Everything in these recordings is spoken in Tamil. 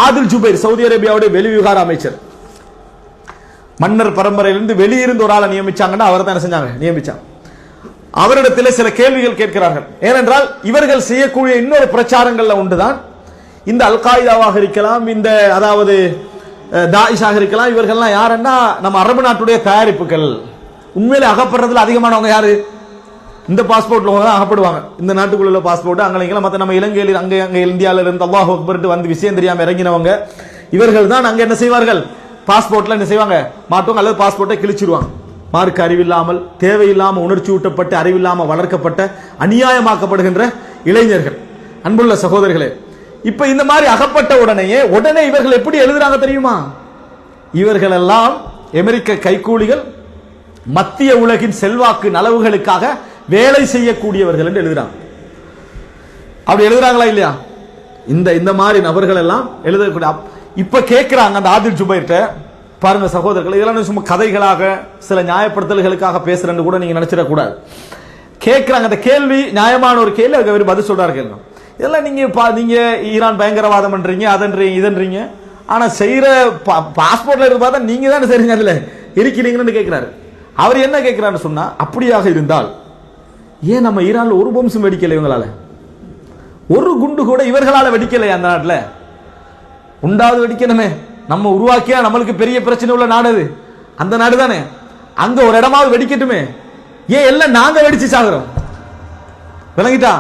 ஆதில் ஜுபைர் சவுதி அரேபியாவுடைய வெளிவிவகார அமைச்சர், மன்னர் பரம்பரையிலிருந்து வெளியிருந்து ஒரு ஆளை நியமிச்சாங்கன்னா அவர் தான் என்ன செஞ்சாங்க, நியமிச்சாங்க. அவரிடத்தில் சில கேள்விகள் கேட்கிறார்கள். ஏனென்றால் இவர்கள் செய்யக்கூடிய இன்னொரு பிரச்சாரங்கள்ல உண்டுதான் இந்த அல் காய்தாவாக இருக்கலாம், இந்த அதாவது தாயிஷாக இருக்கலாம். இவர்கள்லாம் யாருன்னா நம்ம அரபு நாட்டுடைய தயாரிப்புகள். உண்மையிலே அகப்படுறதுல அதிகமானவங்க யாரு? இந்த பாஸ்போர்ட்ல தான் அகப்படுவாங்க. இந்த நாட்டுக்குள்ள பாஸ்போர்ட் அங்கே மற்ற நம்ம இலங்கையில் அங்கே இந்தியாவில இருந்து அல்லாஹ் அக்பர் வந்து விஷயம் தெரியாம இறங்கினவங்க இவர்கள் தான் அங்க என்ன செய்வார்கள், பாஸ்போர்ட்ல என்ன செய்வாங்க, மாட்டுவாங்க அல்லது பாஸ்போர்ட்டை கிழிச்சிருவாங்க. மார்க்க அறிவில்லாமல் தேவையில்லாமல் உணர்ச்சி ஊட்டப்பட்டு அறிவில்லாமல் வளர்க்கப்பட்ட அநியாயமாக்கப்படுகின்ற இளைஞர்கள். அன்புள்ள சகோதரர்களே, இப்ப இந்த மாதிரி அகப்பட்ட உடனே இவர்கள் எப்படி எழுதுறாங்க தெரியுமா? இவர்கள் எல்லாம் அமெரிக்க கைக்கூலிகள், மத்திய உலகின் செல்வாக்கு நலவுகளுக்காக வேலை செய்யக்கூடியவர்கள் என்று எழுதுறாங்க. அப்படி எழுதுறாங்களா இல்லையா? இந்த மாதிரி நபர்கள் எல்லாம் எழுதக்கூடிய. இப்ப கேட்கிறாங்க அந்த ஆதில் ஜுபைர்ட்ட, பாருங்க சகோதரர்கள், இதெல்லாம் சும்மா கதைகளாக சில நியாயப்படுத்தல்களுக்காக பேசுறேன்னு கூட நீங்க நினைச்சிடக்கூடாது. கேட்கிறாங்க, அந்த கேள்வி நியாயமான ஒரு கேள்வி. அதுக்கு அவர் பதில் சொல்றாரு. கேள்வி இதெல்லாம் நீங்க ஈரான் பயங்கரவாதம் பண்றீங்க, அதன்றீங்க இதன்றீங்க, ஆனா செய்யற பாஸ்போர்ட்ல இருந்து பார்த்தா நீங்க தானே சரிங்க அதுல இருக்கிறீங்கன்னு கேட்கிறாரு. அவர் என்ன கேட்கிறாரு சொன்னா, அப்படியாக இருந்தால் ஏன் நம்ம ஈரான்ல ஒரு பம்சம் வெடிக்கல, இவங்களால ஒரு குண்டு கூட இவர்களால வெடிக்கலையா? அந்த நாட்டுல உண்டாவது வெடிக்கணுமே. நம்ம உருவாக்கியா நம்மளுக்கு பெரிய பிரச்சனை உள்ள நாடு அது, அந்த நாடு தானே. அங்க ஒரு இடமாவது வெடிக்கட்டுமே. ஏன் எல்லாம் நாங்க வெடிச்சு சாகுறோம்? விளங்கிட்டா?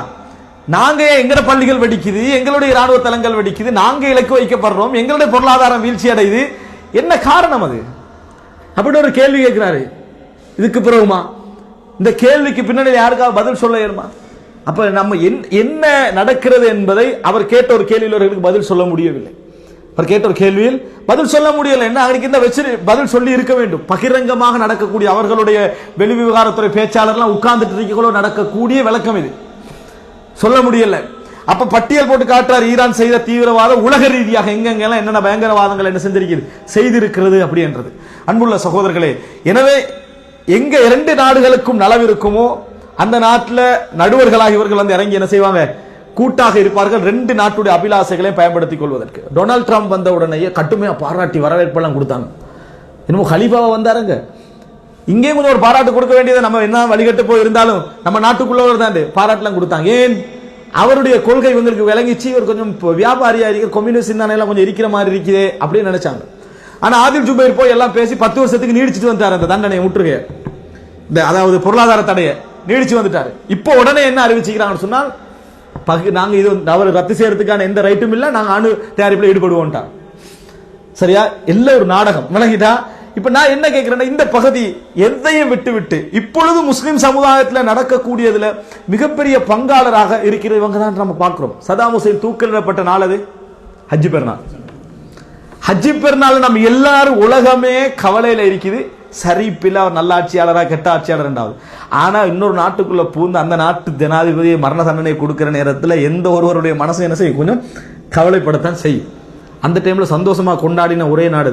நாங்க எங்கட பள்ளிகள் வெடிக்குது, எங்களுடைய ராணுவ தளங்கள் வெடிக்குது, நாங்க இலக்கு வைக்கப்படுறோம், எங்களுடைய பொருளாதாரம் வீழ்ச்சி அடையுது. என்ன காரணம் அது? அப்படி ஒரு கேள்வி கேட்கிறாரு. இதுக்கு பிறகுமா இந்த கேள்விக்கு பின்னாடி யாருக்காவது பதில் சொல்ல ஏறுமா? அப்ப நம்ம என்ன நடக்கிறது என்பதை அவர் கேட்ட ஒரு கேள்வியில் பதில் சொல்ல முடியவில்லை. அவர் கேட்ட ஒரு கேள்வியில் பதில் சொல்ல முடியல. என்ன அவருக்கு இந்த வச்சு பதில் சொல்லி இருக்க வேண்டும். பகிரங்கமாக நடக்கக்கூடிய அவர்களுடைய வெளிவிவகாரத்துறை பேச்சாளர்லாம் உட்கார்ந்துட்டு இருக்கோ நடக்கக்கூடிய விளக்கம் இது சொல்ல முடியல. அப்ப பட்டியல் போட்டு காட்டுறார், ஈரான் செய்த தீவிரவாதம் உலக ரீதியாக எங்கெங்கெல்லாம் என்னென்ன பயங்கரவாதங்கள் என்ன செய்திருக்கிறது அப்படின்றது. அன்புள்ள சகோதரர்களே, எனவே எங்க இரண்டு நாடுகளுக்கும் நலவு இருக்குமோ அந்த நாட்டில் நடுவர்களாக இவர்கள் வந்து இறங்கி என்ன செய்வாங்க, கூட்டாக இருப்பார்கள், ரெண்டு நாட்டுடைய அபிலாசைகளை பயன்படுத்திக் கொள்வதற்கு. டொனால்ட் ட்ரம்ப் வந்த உடனேயே கட்டுமையா பாராட்டி வரவேற்பெல்லாம் கொடுத்தாங்க. இன்னும் ஹலீஃபாவா வந்தாருங்க, இங்கேயும் கொஞ்சம் ஒரு பாராட்டு கொடுக்க வேண்டியதை நம்ம என்ன வழிகட்டு போய் இருந்தாலும் நம்ம நாட்டுக்குள்ளவர் தான் பாராட்டுலாம் கொடுத்தாங்க. ஏன்? அவருடைய கொள்கை இவங்களுக்கு விளங்கிச்சு, இவர் கொஞ்சம் வியாபாரியா இருக்கிற கம்யூனிஸ்ட் சிந்தனையெல்லாம் கொஞ்சம் இருக்கிற மாதிரி இருக்குது அப்படின்னு நினைச்சாங்க. ஆனா ஆதில் ஜுபைர் போய் எல்லாம் பேசி 10 வருஷத்துக்கு நீடிச்சிட்டு வந்தார். அந்த தண்டனையை முற்றுகை, அதாவது பொருளாதார தடையை நீடிச்சு வந்துட்டாரு. இப்போ உடனே என்ன அறிவிச்சுக்கிறாங்கன்னு சொன்னால், நாங்க இது அவர் ரத்து செய்யறதுக்கான எந்த ரைட்டும் இல்ல, நாங்க அணு தயாரிப்புல ஈடுபடுவோம். சரியா? எல்லாம் ஒரு நாடகம். விளங்கிட்டா? இப்ப நான் என்ன கேட்கிறேன்னா, இந்த பகுதி எதையும் விட்டு இப்பொழுது முஸ்லிம் சமுதாயத்தில் நடக்கக்கூடியதுல மிகப்பெரிய பங்காளராக இருக்கிற இவங்க தான் நம்ம பார்க்கிறோம். சதாம் ஹுசைன் தூக்கிலிடப்பட்ட நாள் அது ஹஜ்ஜி பெருநாள். ஹஜ்ஜி பெருநாள் நம்ம எல்லாரும் உலகமே கவலையில இருக்குது. சரிப்பில்ல, அவர் நல்ல ஆட்சியாளரா கெட்ட ஆட்சியாளர் ரெண்டாவது. ஆனா இன்னொரு நாட்டுக்குள்ள பூந்து அந்த நாட்டு ஜனாதிபதியை மரண தண்டனை கொடுக்கிற நேரத்தில் எந்த ஒருவருடைய மனசு என்ன செய்யும், கொஞ்சம் கவலைப்படத்தான் செய்யும். அந்த டைம்ல சந்தோஷமா கொண்டாடின ஒரே நாடு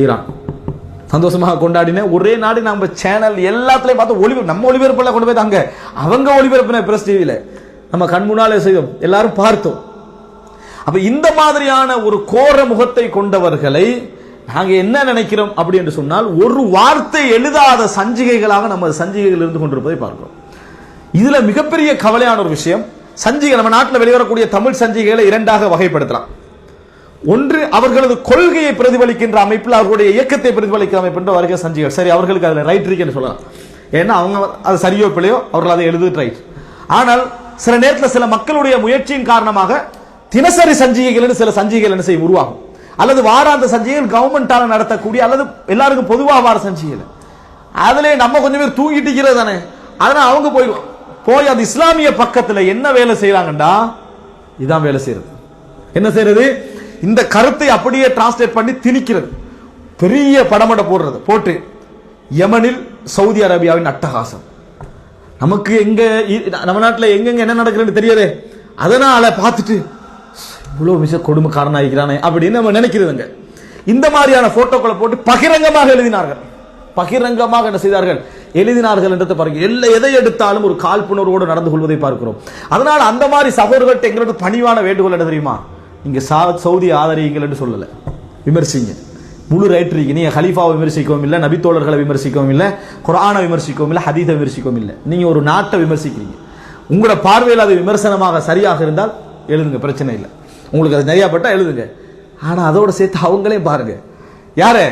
ஈரான். சந்தோஷமாக கொண்டாடின ஒரே நாடு. நம்ம சேனல் எல்லாத்துலயும் பார்த்து நம்ம ஒளிபரப்புல கொண்டு போய் தாங்க அவங்க ஒளிபரப்பின பிரஸ் டிவியில நம்ம கண் முன்னாலே செய்தோம், எல்லாரும் பார்த்தோம். அப்ப இந்த மாதிரியான ஒரு கோர முகத்தை கொண்டவர்களை நாங்க என்ன நினைக்கிறோம் அப்படி என்று சொன்னால், ஒரு வார்த்தை எழுதாத சஞ்சிகைகளாக நம்ம சஞ்சிகைகள் இருந்து கொண்டிருப்பதை பார்க்கிறோம். இதுல மிகப்பெரிய கவலையான ஒரு விஷயம், சஞ்சிகை நம்ம நாட்டில் வெளிவரக்கூடிய தமிழ் சஞ்சிகைகளை இரண்டாக வகைப்படுத்தலாம். ஒன்று அவர்களது கொள்கையை பிரதிபலிக்கின்ற அமைப்பில், அவர்களுடைய இயக்கத்தை பிரதிபலிக்கிற அமைப்பு என்ற வருகை சஞ்சிகள். சரி, அவர்களுக்கு அதுல ரைட் இருக்குன்னு சொல்லலாம். ஏன்னா அவங்க அது சரியோ பிள்ளையோ அவர்கள் அதை எழுதுது ரைட். ஆனால் சில நேரத்தில் சில மக்களுடைய முயற்சியின் காரணமாக தினசரி சஞ்சிகைகள் சில சஞ்சிகைகள் என்ன செய்யும் உருவாகும், அல்லது வாராந்த சஞ்சிகைகள் கவர்மெண்டால நடத்தக்கூடிய அல்லது எல்லாருக்கும் பொதுவாக வார சஞ்சிகைகள். அதுல நம்ம கொஞ்சம் பேர் தூங்கிட்டு இருக்கிறது தானே, அதனால அவங்க போய் அந்த இஸ்லாமிய பக்கத்துல என்ன வேலை செய்யறாங்கடா, இதான் வேலை செய்யறது. என்ன செய்யறது? இந்த கருத்தை அப்படியே டிரான்ஸ்லேட் பண்ணி திணிக்கிறது, பெரிய படமட போட்டு யமனில் சவுதி அரேபியாவின் அட்டகாசம். நமக்கு எங்க நம்ம நாட்டில் எங்கெங்க என்ன நடக்குதுன்னு தெரியாதே, அதனால பார்த்துட்டு இவ்வளவு மிக கொடுமைக்காரன் ஆகிக்கிறானே அப்படின்னு நம்ம நினைக்கிறதுங்க. இந்த மாதிரியான போட்டோக்களை போட்டு பகிரங்கமாக எழுதினார்கள். பகிரங்கமாக என்ன செய்தார்கள், எழுதினார்கள் என்றதை பாருங்க. எதை எடுத்தாலும் ஒரு காழ்ப்புணர்வோடு நடந்து கொள்வதை பார்க்கிறோம். அதனால அந்த மாதிரி சகோதரர்கள்ட்ட எங்களோட பணிவான வேண்டுகோள் என்ன தெரியுமா, நீங்க சவுதி ஆதரியுங்கள் என்று சொல்லல, விமர்சிங்க, முழு ரைட் இருக்கு. நீங்க ஹலீஃபாவை விமர்சிக்கவும் இல்லை, நபித்தோழர்களை விமர்சிக்கவும் இல்லை, குர்ஆனை விமர்சிக்கவும் இல்லை, ஹதீஸை விமர்சிக்கவும் இல்லை. நீங்க ஒரு நாட்டை விமர்சிக்கிறீங்க. உங்களோட பார்வையில் அது விமர்சனமாக சரியாக இருந்தால் எழுதுங்க, பிரச்சனை இல்லை. உங்களுக்கு அது நிறைய பட்டா எழுதுங்க. ஆனா அதோட சேர்த்து அவங்களே பாருங்க. யாரு?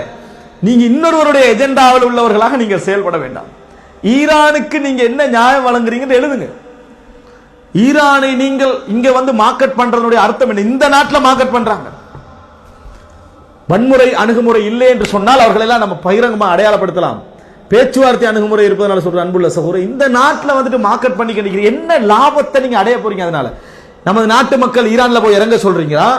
நீங்க இன்னொருவருடைய எஜெண்டாவில் உள்ளவர்களாக நீங்கள் செயல்பட வேண்டாம். ஈரானுக்கு நீங்க என்ன நியாயம் வழங்குறீங்கன்னு எழுதுங்க. ஈரானை நீங்கள் இங்க வந்து மார்க்கெட் பண்றதுடைய அர்த்தம் என்ன? இந்த நாட்டில் மார்க்கெட் பண்றாங்க. வன்முறை அணுகுமுறை இல்லை என்று சொன்னால் அவர்கள் எல்லாம் நம்ம பகிரங்கமா அடையாளப்படுத்தலாம். பேச்சுவார்த்தை அணுகுமுறை இருப்பதனால சொல்ற அன்புள்ள சகோதரர், இந்த நாட்டில் வந்துட்டு மார்க்கெட் பண்ணி கிடைக்கிறீங்க, என்ன லாபத்தை நீங்க அடைய போறீங்க? அதனால நமது நாட்டு மக்கள் ஈரான்ல போய் இறங்க சொல்றீங்களா,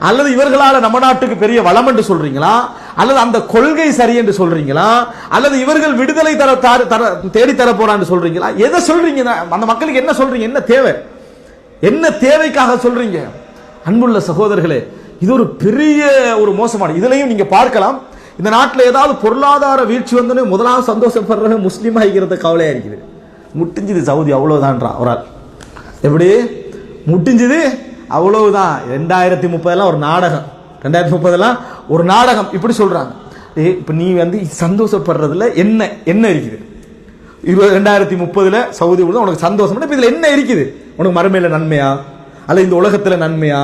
அல்லது இவர்களால நம்ம நாட்டுக்கு பெரிய வளம் என்று சொல்றீங்களா, அல்லது அந்த கொள்கை சரி என்று சொல்றீங்களா, அல்லது இவர்கள் விடுதலை தேடி தர போறான்னு சொல்றீங்களா? எதை சொல்றீங்க? அந்த மக்களுக்கு என்ன சொல்றீங்க? என்ன தேவை? என்ன தேவைக்காக சொல்றீங்க? அன்புள்ள சகோதரர்களே, இது ஒரு பெரிய ஒரு மோசமான, இதுலயும் நீங்க பார்க்கலாம். இந்த நாட்டில் ஏதாவது பொருளாதார வீழ்ச்சி வந்து முதலாவது சந்தோஷப்படுற முஸ்லீம் ஆகிக்கிறத கவலையா இருக்குது. முட்டிஞ்சது சவுதி, அவ்வளவுதான் ஒரு ஆள். எப்படி முட்டிஞ்சது? அவ்வளவுதான். 2030 ஒரு நாடகம், 2030 ஒரு நாடகம், இப்படி சொல்றாங்க. இப்ப நீ வந்து சந்தோஷப்படுறதுல என்ன என்ன இருக்குது? 2030 சவுதி உனக்கு சந்தோஷம், இதுல என்ன இருக்குது? உனக்கு மறுமையில நன்மையா, அல்லது இந்த உலகத்துல நன்மையா,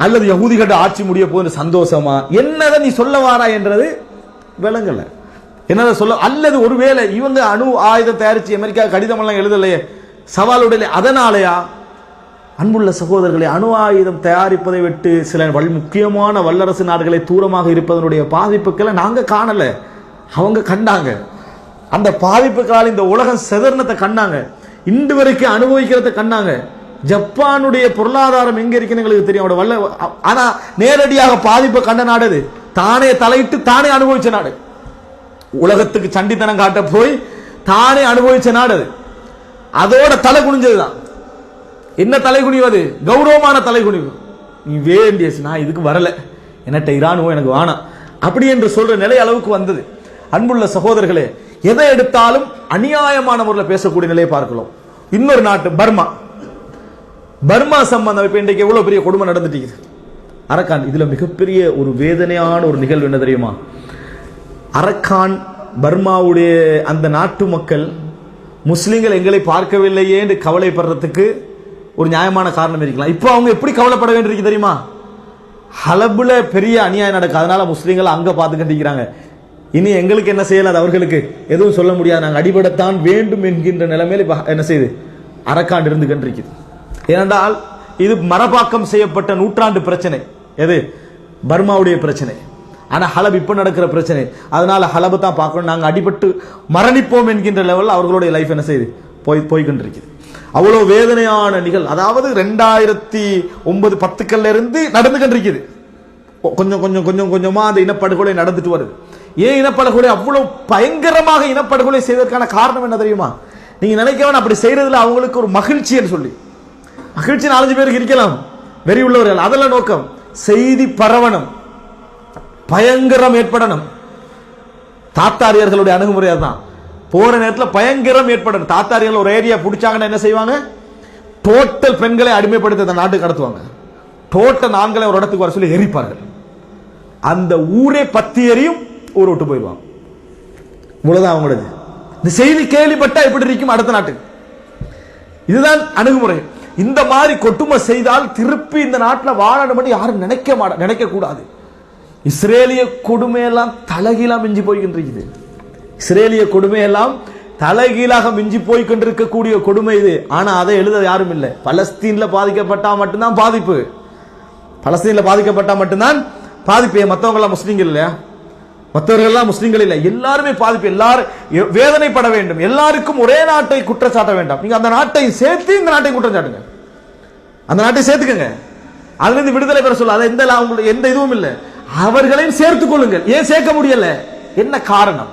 அல்லது யகூதிகட்ட ஆட்சி முடிய போது சந்தோஷமா, என்னதை நீ சொல்ல வாரா என்றது விளங்கல. என்னதை சொல்ல, அல்லது ஒருவேளை இவங்க அணு ஆயுதம் தயாரிச்சு அமெரிக்கா கடிதம் எல்லாம் எழுதலையே, சவாலுடைய, அதனாலயா? அன்புள்ள சகோதரர்களை, அணு ஆயுதம் தயாரிப்பதை விட்டு சில முக்கியமான வல்லரசு நாடுகளை தூரமாக இருப்பதனுடைய பாதிப்புகளை நாங்க காணல, அவங்க கண்டாங்க. அந்த பாதிப்புகளால் இந்த உலகம் செதர்னத்தை கண்டாங்க, இன்று வரைக்கும் அனுபவிக்கிறத கண்டாங்க. ஜப்பானுடைய பொருளாதாரம் எங்க இருக்குன்னு எங்களுக்கு தெரியும். வல்ல, ஆனா நேரடியாக பாதிப்பை கண்ட நாடு அது. தானே தலையிட்டு தானே அனுபவிச்ச நாடு. உலகத்துக்கு சண்டித்தனம் காட்ட போய் தானே அனுபவிச்ச நாடு அது. அதோட தலை குனிஞ்சதுதான். என்ன தலை குனிவது? கௌரவமான தலை குனிவு. நீ வேண்டிய, நான் இதுக்கு வரல, என்னட்ட ஈரானுவோ எனக்கு வேணாம் அப்படி என்று சொல்ற நிலை அளவுக்கு வந்தது. அன்புள்ள சகோதரர்களே, எதை எடுத்தாலும் அநியாயமான முறையில் பேசக்கூடிய நிலையை பார்க்கலாம். இன்னொரு நாட்டு பர்மா, பர்மா சம்பந்தம் இப்ப இன்றைக்கு எவ்வளவு பெரிய கொடுமை நடந்துட்டு அரக்கான். இதுல மிகப்பெரிய ஒரு வேதனையான ஒரு நிகழ்வு என்ன தெரியுமா? அரக்கான் பர்மாவுடைய அந்த நாட்டு மக்கள் முஸ்லிம்கள் எங்களை பார்க்கவில்லையே என்று கவலைப்படுறதுக்கு ஒரு நியாயமான காரணம் இருக்கலாம். இப்போ அவங்க எப்படி கவலைப்பட வேண்டியிருக்கு தெரியுமா? ஹலபுல பெரிய அநியாயம் நடக்கு, அதனால முஸ்லிம்கள் அங்க பார்த்துக்கிட்டு இனி எங்களுக்கு என்ன செய்யலாம், அவர்களுக்கு எதுவும் சொல்ல முடியாது, நாங்கள் அடிபடத்தான் வேண்டும் என்கின்ற நிலைமையில என்ன செய்யுது அரக்காண்டு இருந்து கண்டிருக்குது. ஏனென்றால் இது மரபாக்கம் செய்யப்பட்ட நூற்றாண்டு பிரச்சனை. எது? பர்மாவுடைய பிரச்சனை. ஆனா ஹலப் இப்ப நடக்கிற பிரச்சனை. அதனால ஹலபை தான் பார்க்கணும், நாங்க அடிபட்டு மரணிப்போம் என்கின்ற லெவலில் அவர்களுடைய லைஃப் என்ன செய்யுது போய்கொண்டிருக்குது. அவ்வளவு வேதனையான நிகழ், அதாவது 2009-10 இருந்து நடந்து கொண்டிருக்குது. கொஞ்சம் கொஞ்சம் கொஞ்சம் கொஞ்சமா அந்த இனப்படுகொலை நடந்துட்டு வருது. ஏன் இனப்படுகொலை அவ்வளவு பயங்கரமாக இனப்படுகொலை செய்வதற்கான காரணம் என்ன தெரியுமா? நீங்க நினைக்கவன் அப்படி செய்யறதுல அவங்களுக்கு ஒரு மகிழ்ச்சி என்று சொல்லி, மகிழ்ச்சி 4 பேருக்கு இருக்கலாம், வெறி உள்ளவர்கள், அதெல்லாம் நோக்கம். செய்தி பரவணும், பயங்கரம் ஏற்படணும். தாத்தாரியர்களுடைய அணுகுமுறை தான். போற நேரத்தில் பயங்கரம் ஏற்படணும். தாத்தாரியர்கள் ஒரு ஏரியா பிடிச்சாங்கன்னா என்ன செய்வாங்க? டோட்டல் பெண்களை அடிமைப்படுத்த நாட்டுக்கு கடத்துவாங்க. டோட்டல் ஆண்களை ஒரு இடத்துக்கு வர சொல்லி எரிப்பார்கள். அந்த ஊரே பத்தி எரியும், ஊர் விட்டு போயிடுவாங்க. இவ்வளவுதான் அவங்களது. இந்த செய்தி கேள்விப்பட்டா எப்படி இருக்கும் அடுத்த நாட்டுக்கு? இதுதான் அணுகுமுறை. இந்த மாதிரி கொட்டுமை செய்தால் திருப்பி இந்த நாட்டில் வாழணும் யாரும் நினைக்க கூடாது. இஸ்ரேலிய கொடுமையெல்லாம் தலைகீழா மிஞ்சி போய்கின்றது. இஸ்ரேலிய கொடுமையெல்லாம் தலைகீழாக மிஞ்சி போய்கொண்டிருக்கக்கூடிய கொடுமை இது. ஆனா அதை எழுத யாரும் இல்லை. பலஸ்தீன்ல பாதிக்கப்பட்டா மட்டும்தான் பாதிப்பு, பலஸ்தீன்ல பாதிக்கப்பட்டா மட்டும்தான் பாதிப்பு. மற்றவங்க எல்லாம் முஸ்லீம்கள் இல்லையா? மற்றவர்கள் எல்லாம் முஸ்லீம்கள் இல்லை, எல்லாருமே பாதிப்பு. எல்லாரும் வேதனைப்பட வேண்டும். எல்லாருக்கும் ஒரே நாட்டை குற்றச்சாட்ட வேண்டாம். நீங்க அந்த நாட்டை சேர்த்து இந்த நாட்டை குற்றம் சாட்டுங்க, அந்த நாட்டை சேர்த்துக்கங்க. அதுல இருந்து விடுதலை பெற சொல்ல எந்த இதுவும் இல்லை. அவர்களையும் சேர்த்துக் கொள்ளுங்கள். ஏன் சேர்க்க முடியல? என்ன காரணம்?